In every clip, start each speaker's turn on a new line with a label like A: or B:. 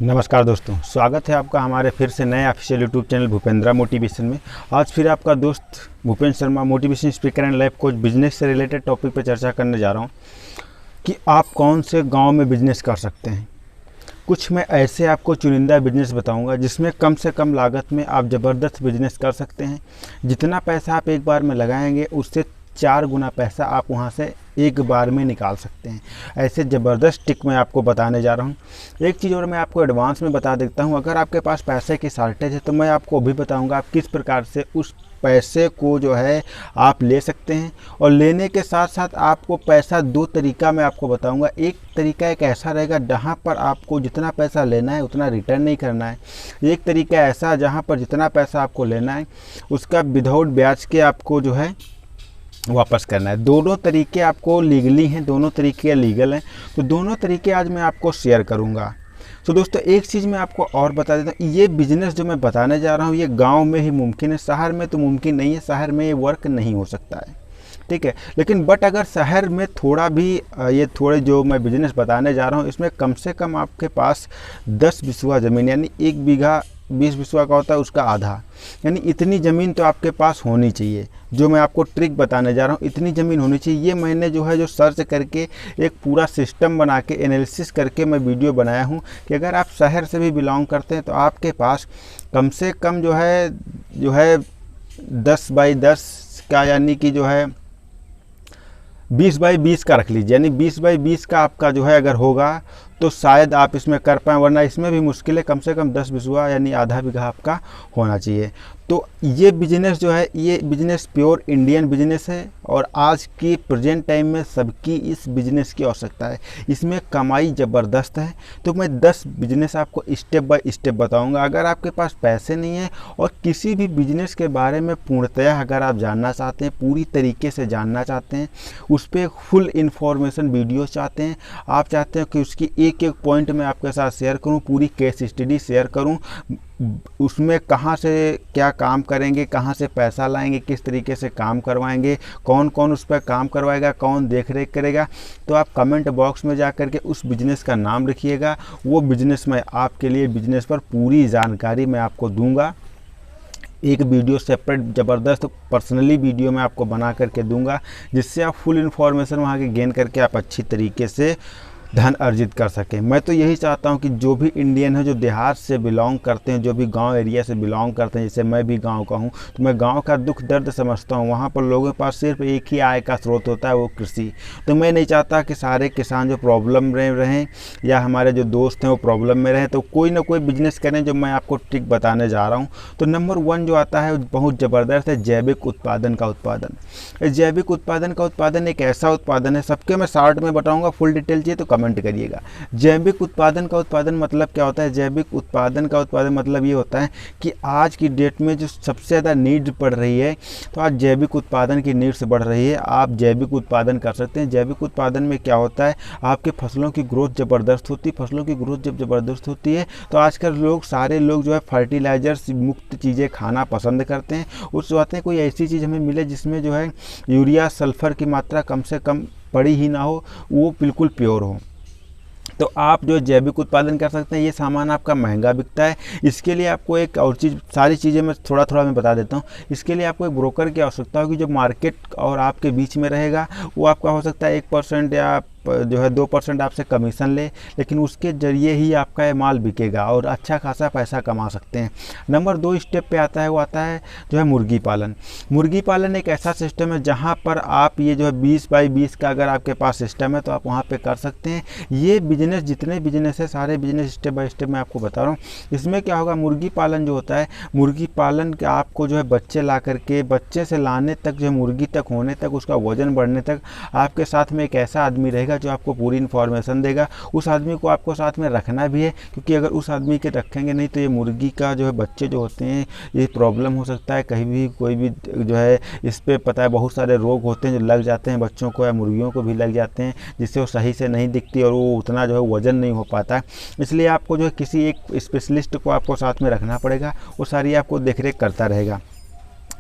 A: नमस्कार दोस्तों, स्वागत है आपका हमारे फिर से नए ऑफिशियल यूट्यूब चैनल भूपेंद्रा मोटिवेशन में। आज फिर आपका दोस्त Bhupendra Sharma motivation speaker and life coach business से रिलेटेड टॉपिक पर चर्चा करने जा रहा हूं कि आप कौन से गांव में बिजनेस कर सकते हैं। कुछ मैं ऐसे आपको चुनिंदा बिजनेस बताऊंगा जिसमें कम से कम लागत में आप ज़बरदस्त बिजनेस कर सकते हैं। जितना पैसा आप एक बार में लगाएंगे उससे 4 गुना पैसा आप वहां से एक बार में निकाल सकते हैं। ऐसे ज़बरदस्त टिक मैं आपको बताने जा रहा हूं। एक चीज़ और मैं आपको एडवांस में बता देता हूं, अगर आपके पास पैसे की शॉर्टेज है तो मैं आपको भी बताऊंगा आप किस प्रकार से उस पैसे को जो है आप ले सकते हैं। और लेने के साथ साथ आपको पैसा 2 तरीका मैं आपको बताऊंगा। एक तरीका एक ऐसा रहेगा जहाँ पर आपको जितना पैसा लेना है उतना रिटर्न नहीं करना है। एक तरीका ऐसा जहाँ पर जितना पैसा आपको लेना है उसका विदाउट ब्याज के आपको जो है वापस करना है। दोनों तरीके आपको लीगली हैं, दोनों तरीके लीगल हैं। तो दोनों तरीके आज मैं आपको शेयर करूंगा। तो दोस्तों एक चीज़ मैं आपको और बता देता हूँ, ये बिजनेस जो मैं बताने जा रहा हूँ ये गांव में ही मुमकिन है, शहर में तो मुमकिन नहीं है। शहर में ये वर्क नहीं हो सकता है, ठीक है। लेकिन बट अगर शहर में थोड़ा भी ये थोड़े जो मैं बिजनेस बताने जा रहा हूँ इसमें कम से कम आपके पास 10 बिस्वा ज़मीन, यानी 1 बीघा 20 बिस्वा का होता है उसका आधा, यानी इतनी ज़मीन तो आपके पास होनी चाहिए। जो मैं आपको ट्रिक बताने जा रहा हूँ इतनी ज़मीन होनी चाहिए। ये मैंने जो सर्च करके एक पूरा सिस्टम बना के एनालिसिस करके मैं वीडियो बनाया हूँ कि अगर आप शहर से भी बिलोंग करते हैं तो आपके पास कम से कम जो है 10 बाई 10 का, यानी कि 20 बाई 20 का रख लीजिए, यानी 20 बाई 20 का आपका अगर होगा तो शायद आप इसमें कर पाएँ, वरना इसमें भी मुश्किल है। कम से कम 10 बिस्वा यानी आधा बीघा आपका होना चाहिए। तो ये बिजनेस ये बिजनेस प्योर इंडियन बिजनेस है और आज की प्रेजेंट टाइम में सबकी इस बिजनेस की आवश्यकता है। इसमें कमाई ज़बरदस्त है। तो मैं 10 बिजनेस आपको स्टेप बाय स्टेप बताऊंगा। अगर आपके पास पैसे नहीं है और किसी भी बिजनेस के बारे में पूर्णतया अगर आप जानना चाहते हैं, पूरी तरीके से जानना चाहते हैं, उस पर फुल इन्फॉर्मेशन वीडियो चाहते हैं, आप चाहते हैं कि उसकी एक एक पॉइंट मैं आपके साथ शेयर करूं, पूरी केस स्टडी शेयर करूं, उसमें कहाँ से क्या काम करेंगे, कहाँ से पैसा लाएंगे, किस तरीके से काम करवाएंगे, कौन कौन उस पर काम करवाएगा, कौन देख रेख करेगा, तो आप कमेंट बॉक्स में जा कर के उस बिज़नेस का नाम लिखिएगा। वो बिज़नेस मैं आपके लिए बिज़नेस पर पूरी जानकारी मैं आपको दूंगा। एक वीडियो सेपरेट ज़बरदस्त पर्सनली वीडियो मैं आपको बना करके दूंगा, जिससे आप फुल इन्फॉर्मेशन वहाँ के गेन करके आप अच्छी तरीके से धन अर्जित कर सकें। मैं तो यही चाहता हूं कि जो भी इंडियन है, जो देहात से बिलोंग करते हैं, जो भी गांव एरिया से बिलोंग करते हैं, जैसे मैं भी गांव का हूं, तो मैं गांव का दुख दर्द समझता हूं। वहां पर लोगों के पास सिर्फ एक ही आय का स्रोत होता है, वो कृषि। तो मैं नहीं चाहता कि सारे किसान जो प्रॉब्लम में रहें या हमारे जो दोस्त हैं वो प्रॉब्लम में रहें। तो कोई ना कोई बिजनेस करें, जो मैं आपको ट्रिक बताने जा रहा हूँ। तो नंबर 1 जो आता है बहुत ज़बरदस्त है, जैविक उत्पादन का उत्पादन। जैविक उत्पादन का उत्पादन एक ऐसा उत्पादन है, सबके मैं शॉर्ट में बताऊँगा, फुल डिटेल चाहिए तो कमेंट करिएगा। जैविक उत्पादन का उत्पादन मतलब क्या होता है? जैविक उत्पादन का उत्पादन मतलब ये होता है कि आज की डेट में जो सबसे ज़्यादा नीड पड़ रही है, तो आज जैविक उत्पादन की नीड्स बढ़ रही है। आप जैविक उत्पादन कर सकते हैं। जैविक उत्पादन में क्या होता है, आपके फसलों की ग्रोथ ज़बरदस्त होती है। फसलों की ग्रोथ जब ज़बरदस्त होती है तो आजकल सारे लोग फर्टिलाइजर्स मुक्त चीज़ें खाना पसंद करते हैं। वो चाहते हैं कोई ऐसी चीज़ हमें मिले जिसमें यूरिया सल्फर की मात्रा कम से कम पड़ी ही ना हो, वो बिल्कुल प्योर हो। तो आप जैविक उत्पादन कर सकते हैं। ये सामान आपका महंगा बिकता है। इसके लिए आपको एक और चीज़, सारी चीज़ें मैं थोड़ा मैं बता देता हूँ। इसके लिए आपको एक ब्रोकर की आवश्यकता होगी जो मार्केट और आपके बीच में रहेगा। वो आपका हो सकता है 1% या 2% आपसे कमीशन ले, लेकिन उसके जरिए ही आपका ये माल बिकेगा और अच्छा खासा पैसा कमा सकते हैं। नंबर 2 स्टेप पे आता है, वो आता है मुर्गी पालन। मुर्गी पालन एक ऐसा सिस्टम है जहाँ पर आप ये 20 बाई 20 का अगर आपके पास सिस्टम है तो आप वहाँ पे कर सकते हैं। ये बिजनेस जितने बिजनेस है सारे बिजनेस स्टेप बाय स्टेप मैं आपको बता रहा हूँ। इसमें क्या होगा, मुर्गी पालन जो होता है, मुर्गी पालन के आपको बच्चे ला करके, बच्चे से लाने तक, मुर्गी तक होने तक, उसका वजन बढ़ने तक आपके साथ में एक ऐसा आदमी रहेगा जो आपको पूरी इन्फॉर्मेशन देगा। उस आदमी को आपको साथ में रखना भी है, क्योंकि अगर उस आदमी के रखेंगे नहीं तो ये मुर्गी का बच्चे होते हैं, ये प्रॉब्लम हो सकता है। कहीं भी कोई भी इस पे पता है बहुत सारे रोग होते हैं जो लग जाते हैं बच्चों को या मुर्गियों को भी लग जाते हैं, जिससे वो सही से नहीं दिखती और वो उतना वजन नहीं हो पाता है। इसलिए आपको किसी एक स्पेशलिस्ट को आपको साथ में रखना पड़ेगा, वो सारी आपको देख रेख करता रहेगा।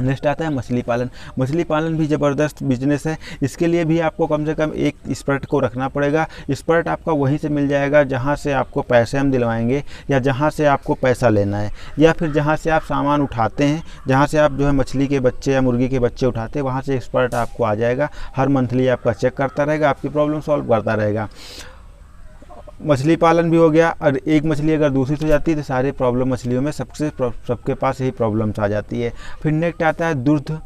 A: नेक्स्ट आता है मछली पालन। मछली पालन भी ज़बरदस्त बिजनेस है। इसके लिए भी आपको कम से कम एक एक्सपर्ट को रखना पड़ेगा। एक्सपर्ट आपका वहीं से मिल जाएगा जहाँ से आपको पैसे हम दिलवाएंगे, या जहाँ से आपको पैसा लेना है, या फिर जहाँ से आप सामान उठाते हैं, जहाँ से आप जो है मछली के बच्चे या मुर्गी के बच्चे उठाते हैं, वहाँ से एक्सपर्ट आपको आ जाएगा। हर मंथली आपका चेक करता रहेगा, आपकी प्रॉब्लम सॉल्व करता रहेगा। मछली पालन भी हो गया। और एक मछली अगर दूषित हो जाती है तो सारे प्रॉब्लम मछलियों में सबके पास यही प्रॉब्लम्स आ जाती है। फिर नेक्स्ट आता है दुग्ध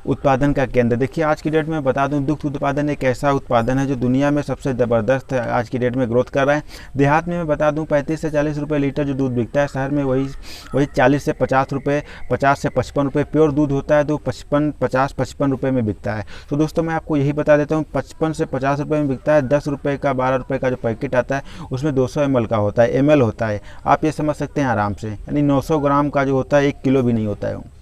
A: उत्पादन का केंद्र। देखिए आज की डेट में बता दूं, दुग्ध उत्पादन एक ऐसा उत्पादन है जो दुनिया में सबसे ज़बरदस्त आज की डेट में ग्रोथ कर रहा है। देहात में मैं बता दूं 35 से 40 रुपये लीटर जो दूध बिकता है, शहर में वही 40 से 50 रुपये, 50 से 55 रुपये प्योर दूध होता है, तो 55 रुपये में बिकता है। तो दोस्तों मैं आपको यही बता देता हूँ, 55 से 50 रुपये में बिकता है। 10 रुपये का 12 रुपये का जो पैकेट आता है उसमें 200 ml का होता है, ml होता है। आप ये समझ सकते हैं आराम से, यानी 900 ग्राम का जो होता है 1 किलो भी नहीं होता है।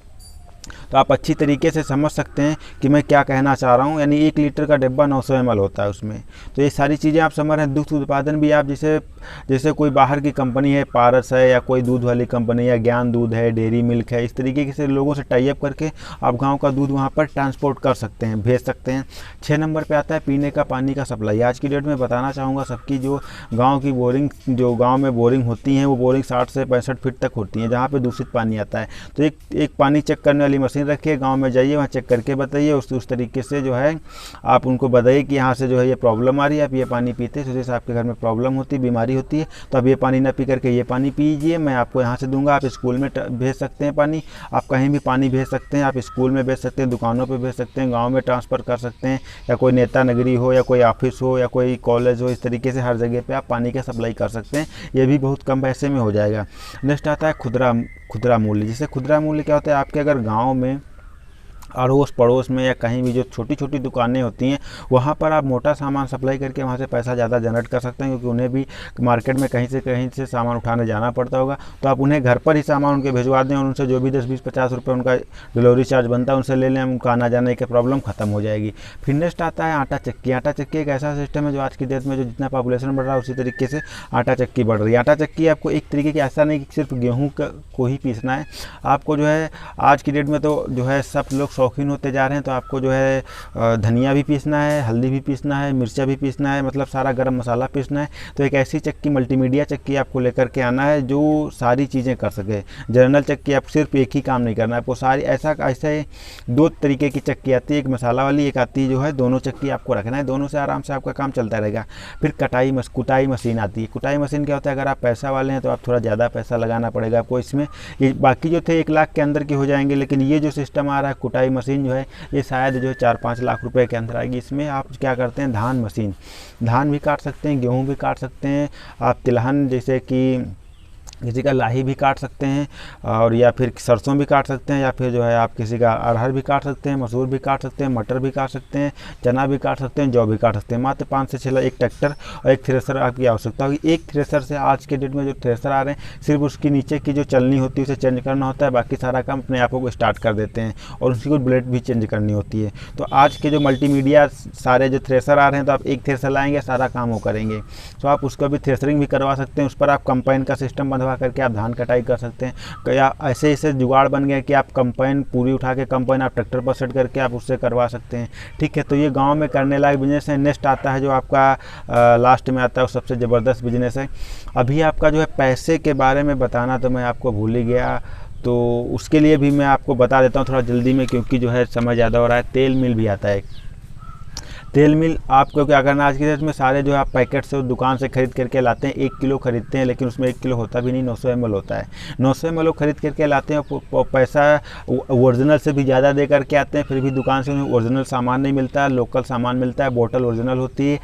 A: तो आप अच्छी तरीके से समझ सकते हैं कि मैं क्या कहना चाह रहा हूँ। यानी 1 लीटर का डिब्बा 900 ml होता है उसमें। तो ये सारी चीज़ें आप समझ रहे हैं। दुग्ध उत्पादन भी आप जैसे कोई बाहर की कंपनी है, पारस है, या कोई दूध वाली कंपनी है, ज्ञान दूध है, डेयरी मिल्क है, इस तरीके से लोगों से टाई अप करके आप गाँव का दूध वहाँ पर ट्रांसपोर्ट कर सकते हैं, भेज सकते हैं। 6 नंबर पर आता है पीने का पानी का सप्लाई। आज की डेट में बताना चाहूँगा सबकी जो गाँव की बोरिंग, जो गाँव में बोरिंग होती हैं, वो बोरिंग 60 से 65 फीट तक होती हैं, जहाँ पर दूषित पानी आता है। तो एक पानी चेक करने वाली मशीन रखिए, गांव में जाइए, वहाँ चेक करके बताइए, उस तरीके से जो है आप उनको बताइए कि यहाँ से जो है ये प्रॉब्लम आ रही है, आप ये पानी पीते हैं, जैसे आपके घर में प्रॉब्लम होती है, बीमारी होती है, तो आप ये पानी ना पी करके ये पानी पीजिए, मैं आपको यहाँ से दूंगा। आप स्कूल में भेज सकते हैं पानी, आप कहीं भी पानी भेज सकते हैं, आप स्कूल में भेज सकते हैं, दुकानों पर भेज सकते हैं, गाँव में ट्रांसफ़र कर सकते हैं, या कोई नेता नगरी हो, या कोई ऑफिस हो, या कोई कॉलेज हो, इस तरीके से हर जगह पर आप पानी का सप्लाई कर सकते हैं। ये भी बहुत कम पैसे में हो जाएगा। नेक्स्ट आता है खुदरा मूल्य। जैसे खुदरा मूल्य क्या होता है, आपके अगर गाँव में अड़ोस पड़ोस में या कहीं भी जो छोटी छोटी दुकानें होती हैं, वहाँ पर आप मोटा सामान सप्लाई करके वहाँ से पैसा ज़्यादा जनरेट कर सकते हैं, क्योंकि उन्हें भी मार्केट में कहीं से सामान उठाने जाना पड़ता होगा। तो आप उन्हें घर पर ही सामान उनके भिजवा दें, और उनसे जो भी 10, 20, 50 रुपये उनका डिलीवरी चार्ज बनता है उनसे ले लें, उनका आना जाने की प्रॉब्लम ख़त्म हो जाएगी। फिर नेक्स्ट आता है आटा चक्की। आटा चक्की एक ऐसा सिस्टम है जो आज की डेट में जो जितना पॉपुलेशन बढ़ रहा है उसी तरीके से आटा चक्की बढ़ रही है। आटा चक्की आपको एक तरीके की, ऐसा नहीं कि सिर्फ गेहूँ को ही पीसना है, आपको जो है आज की डेट में तो जो है सब लोग शौकीन होते जा रहे हैं, तो आपको जो है धनिया भी पीसना है, हल्दी भी पीसना है, मिर्चा भी पीसना है, मतलब सारा गरम मसाला पीसना है। तो एक ऐसी चक्की, मल्टीमीडिया चक्की आपको लेकर के आना है जो सारी चीज़ें कर सके। जनरल चक्की आप सिर्फ एक ही काम नहीं करना है आपको, सारी ऐसे 2 तरीके की चक्की आती है, एक मसाला वाली, एक आती है जो है, दोनों चक्की आपको रखना है, दोनों से आराम से आपका काम चलता रहेगा। फिर कुटाई मशीन आती है। कुटाई मशीन क्या होता है, अगर आप पैसा वाले हैं तो आप थोड़ा ज़्यादा पैसा लगाना पड़ेगा आपको इसमें। ये बाकी जो थे 1 लाख के अंदर के हो जाएंगे, लेकिन ये जो सिस्टम आ रहा है कुटाई मशीन जो है, ये शायद जो है 4-5 लाख रुपए के अंदर आएगी। इसमें आप क्या करते हैं, धान भी काट सकते हैं, गेहूं भी काट सकते हैं, आप तिलहन जैसे कि किसी का लाही भी काट सकते हैं, और या फिर सरसों भी काट सकते हैं, या फिर जो है आप किसी का अरहर भी काट सकते हैं, मसूर भी काट सकते हैं, मटर भी काट सकते हैं, चना भी काट सकते हैं, जौ भी काट सकते हैं। मात्र 5 से 6 लाख एक ट्रैक्टर और एक थ्रेसर आपकी आवश्यकता होगी। एक थ्रेसर से आज के डेट में जो थ्रेसर आ रहे हैं, सिर्फ उसकी नीचे की जो चलनी होती है उसे चेंज करना होता है, बाकी सारा काम अपने आप को स्टार्ट कर देते हैं, और उसकी कोई ब्लेड भी चेंज करनी होती है। तो आज के जो मल्टीमीडिया सारे जो थ्रेसर आ रहे हैं, तो आप एक थ्रेसर लाएंगे, सारा काम वो करेंगे। तो आप उसका भी थ्रेसरिंग भी करवा सकते हैं, उस पर आप कंपाइन का सिस्टम बंधवा करके आप धान कटाई कर सकते हैं। या ऐसे जुगाड़ बन गया कि आप कंपाइन पूरी उठा के कंपाइन आप ट्रैक्टर पर सेट करके आप उससे करवा सकते हैं। ठीक है, तो ये गांव में करने लायक बिजनेस है। नेक्स्ट आता है जो आपका लास्ट में आता है, वो सबसे ज़बरदस्त बिजनेस है। अभी आपका जो है पैसे के बारे में बताना तो मैं आपको भूल ही गया, तो उसके लिए भी मैं आपको बता देता हूँ थोड़ा जल्दी में, क्योंकि जो है समय ज़्यादा हो रहा है। तेल मिल भी आता है। तेल मिल आपको क्या करना है, आज की डेट में सारे जो है आप पैकेट से दुकान से खरीद करके लाते हैं, 1 किलो खरीदते हैं, लेकिन उसमें 1 किलो होता भी नहीं, 900 ml होता है। 900 ml खरीद करके लाते हैं, पैसा ओरिजिनल से भी ज़्यादा दे करके आते हैं, फिर भी दुकान से उन्हें ओरिजिनल सामान नहीं मिलता है, लोकल सामान मिलता है। बोतल ओरिजिनल होती है,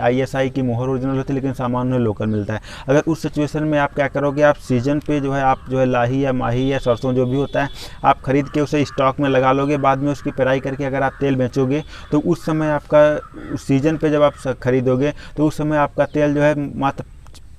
A: ISI की मोहर ओरिजिनल होती है, लेकिन सामान उन्हें लोकल मिलता है। अगर उस सिचुएशन में आप क्या करोगे, आप सीजन पे जो है आप जो है लाही या माही या सरसों जो भी होता है, आप खरीद के उसे स्टॉक में लगा लोगे, बाद में उसकी पेराई करके अगर आप तेल बेचोगे तो उस समय आपका सीजन पे जब आप खरीदोगे तो उस समय आपका तेल जो है मात्र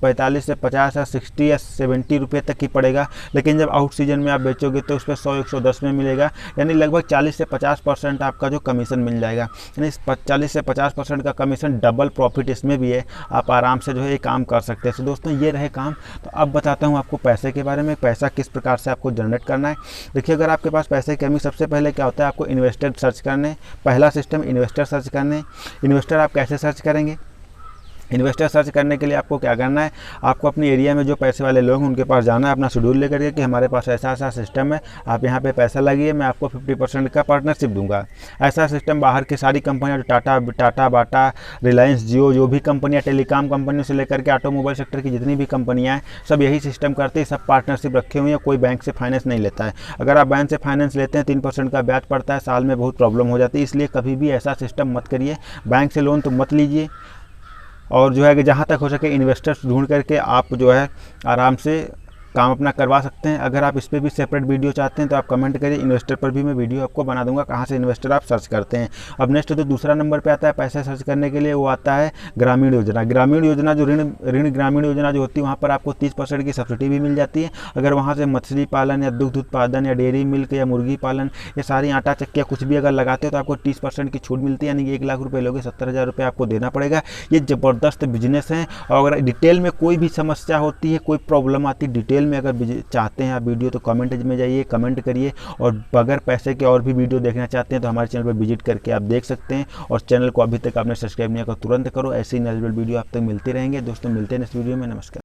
A: 45 से 50 या 60 या 70 रुपये तक ही पड़ेगा, लेकिन जब आउट सीजन में आप बेचोगे तो उस पर 100-110 में मिलेगा, यानी लगभग 40 से 50% आपका जो कमीशन मिल जाएगा। यानी 40 से 50% का कमीशन, डबल प्रॉफिट इसमें भी है, आप आराम से जो है ये काम कर सकते हैं। तो दोस्तों ये रहे काम। तो अब बताता हूँ आपको पैसे के बारे में, पैसा किस प्रकार से आपको जनरेट करना है। देखिए, अगर आपके पास पैसे की कमी, सबसे पहले क्या होता है, आपको इन्वेस्टर सर्च करने। पहला सिस्टम इन्वेस्टर सर्च करने। इन्वेस्टर आप कैसे सर्च करेंगे? इन्वेस्टर सर्च करने के लिए आपको क्या करना है, आपको अपने एरिया में जो पैसे वाले लोग हैं उनके पास जाना है, अपना शेड्यूल लेकर के कि हमारे पास ऐसा ऐसा सिस्टम है, आप यहाँ पे पैसा लगाइए, मैं आपको 50% का पार्टनरशिप दूंगा। ऐसा सिस्टम बाहर की सारी कंपनियाँ, जो टाटा, बाटा, रिलायंस, जियो, जो भी कंपनियाँ, टेलीकॉम कंपनियों से लेकर के ऑटोमोबाइल सेक्टर की जितनी भी कंपनियाँ हैं, सब यही सिस्टम करते हैं, सब पार्टनरशिप रखे हुए हैं, कोई बैंक से फाइनेंस नहीं लेता है। अगर आप बैंक से फाइनेंस लेते हैं 3% का ब्याज पड़ता है, साल में बहुत प्रॉब्लम हो जाती है, इसलिए कभी भी ऐसा सिस्टम मत करिए। बैंक से लोन तो मत लीजिए, और जो है कि जहाँ तक हो सके इन्वेस्टर्स ढूंढ करके आप जो है आराम से काम अपना करवा सकते हैं। अगर आप इस पर भी सेपरेट वीडियो चाहते हैं तो आप कमेंट करिए, इन्वेस्टर पर भी मैं वीडियो आपको बना दूंगा, कहाँ से इन्वेस्टर आप सर्च करते हैं। अब नेक्स्ट जो दूसरा नंबर पे आता है पैसे सर्च करने के लिए, वो आता है ग्रामीण योजना। ग्रामीण योजना जो ऋण ग्रामीण योजना जो होती है, वहाँ पर आपको 30% की सब्सिडी भी मिल जाती है। अगर वहाँ से मछली पालन या दुग्ध उत्पादन या डेयरी मिल्क या मुर्गी पालन, ये सारी आटा चक्कियाँ कुछ भी अगर लगाते हो तो आपको 30% की छूट मिलती है, यानी कि 1 लाख रुपये लोगे 70,000 रुपये आपको देना पड़ेगा। ये ज़बरदस्त बिजनेस है, और अगर डिटेल में कोई भी समस्या होती है, कोई प्रॉब्लम आती है, डिटेल में अगर चाहते हैं आप वीडियो, तो कमेंट में जाइए, कमेंट करिए। और बगैर पैसे के और भी वीडियो देखना चाहते हैं तो हमारे चैनल पर विजिट करके आप देख सकते हैं। और चैनल को अभी तक आपने सब्सक्राइब नहीं किया तो तुरंत करो, ऐसे ही नेचुरल वीडियो आप तक मिलते रहेंगे। दोस्तों मिलते हैं नेक्स्ट वीडियो में, नमस्कार।